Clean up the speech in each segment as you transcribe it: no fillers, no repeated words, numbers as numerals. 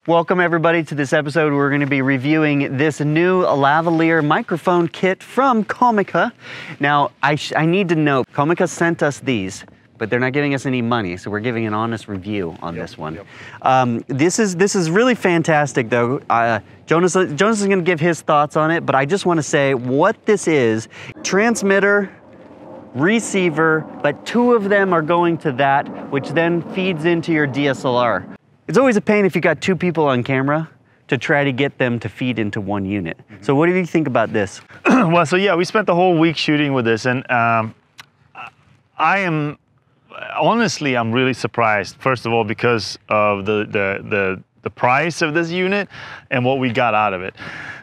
Welcome everybody to this episode. We're going to be reviewing this new lavalier microphone kit from Comica. Now, I need to note, Comica sent us these, but they're not giving us any money, so we're giving an honest review on this one. This is really fantastic though. Jonas is going to give his thoughts on it, but I just want to say what this is: transmitter, receiver, but two of them are going to that, which then feeds into your DSLR. It's always a pain if you got two people on camera to try to get them to feed into one unit. So what do you think about this? Well, so yeah, we spent the whole week shooting with this, and honestly, I'm really surprised. First of all, because of the price of this unit and what we got out of it.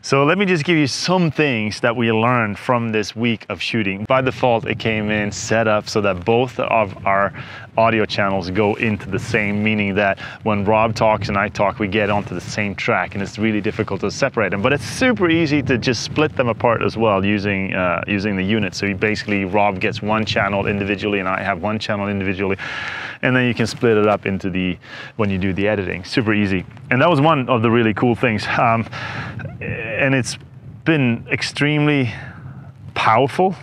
So let me just give you some things that we learned from this week of shooting. By default, it came in set up so that both of our audio channels go into the same, meaning that when Rob talks and I talk, we get onto the same track, and it's really difficult to separate them. But it's super easy to just split them apart as well using the unit. So basically, Rob gets one channel individually and I have one channel individually, and then you can split it up into when you do the editing. Super easy. And that was one of the really cool things. And it's been extremely powerful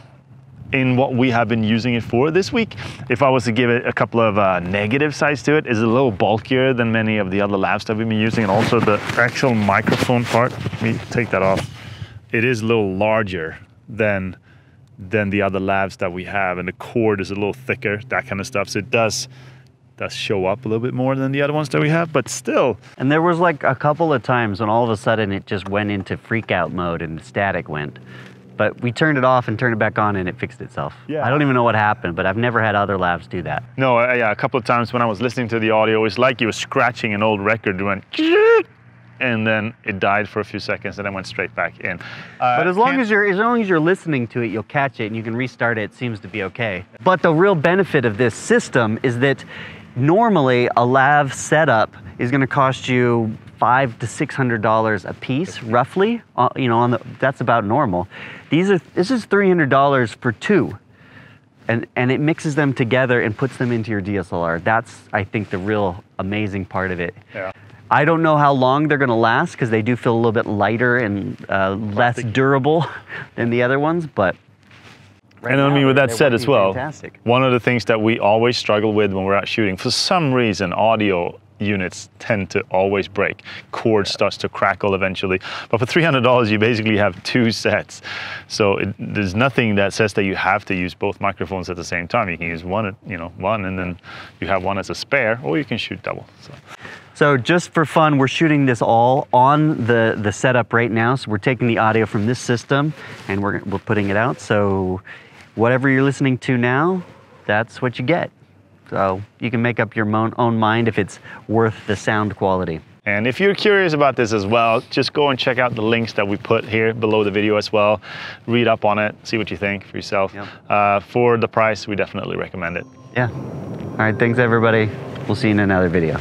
in what we have been using it for this week. If I was to give it a couple of negative sides to it, it's a little bulkier than many of the other lavs that we've been using, and also the actual microphone part, let me take that off, it is a little larger than the other lavs that we have, and the cord is a little thicker, that kind of stuff. So it does show up a little bit more than the other ones that we have, but still. And there was like a couple of times when all of a sudden it just went into freak out mode and the static went. But we turned it off and turned it back on and it fixed itself. Yeah. I don't even know what happened, but I've never had other lavs do that. No, yeah, a couple of times when I was listening to the audio, it's like you were scratching an old record, it went and then it died for a few seconds and then went straight back in. But as long as you're listening to it, you'll catch it and you can restart it. It seems to be okay. But the real benefit of this system is that normally a lav setup is going to cost you $500 to $600 a piece, roughly. You know, that's about normal. This is $300 for two, and it mixes them together and puts them into your DSLR. That's, I think, the real amazing part of it. Yeah. I don't know how long they're going to last because they do feel a little bit lighter and less durable than the other ones, but. Right, and I mean, with that said as well, one of the things that we always struggle with when we're out shooting, for some reason, audio units tend to always break. Cord starts to crackle eventually. But for $300, you basically have two sets. So there's nothing that says that you have to use both microphones at the same time. You can use one, and then you have one as a spare, or you can shoot double. So just for fun, we're shooting this all on the setup right now. So we're taking the audio from this system and we're putting it out. So whatever you're listening to now, that's what you get. So you can make up your own mind if it's worth the sound quality. And if you're curious about this as well, just go and check out the links that we put here below the video as well. Read up on it, see what you think for yourself. Yep. For the price, we definitely recommend it. Yeah. All right, thanks everybody. We'll see you in another video.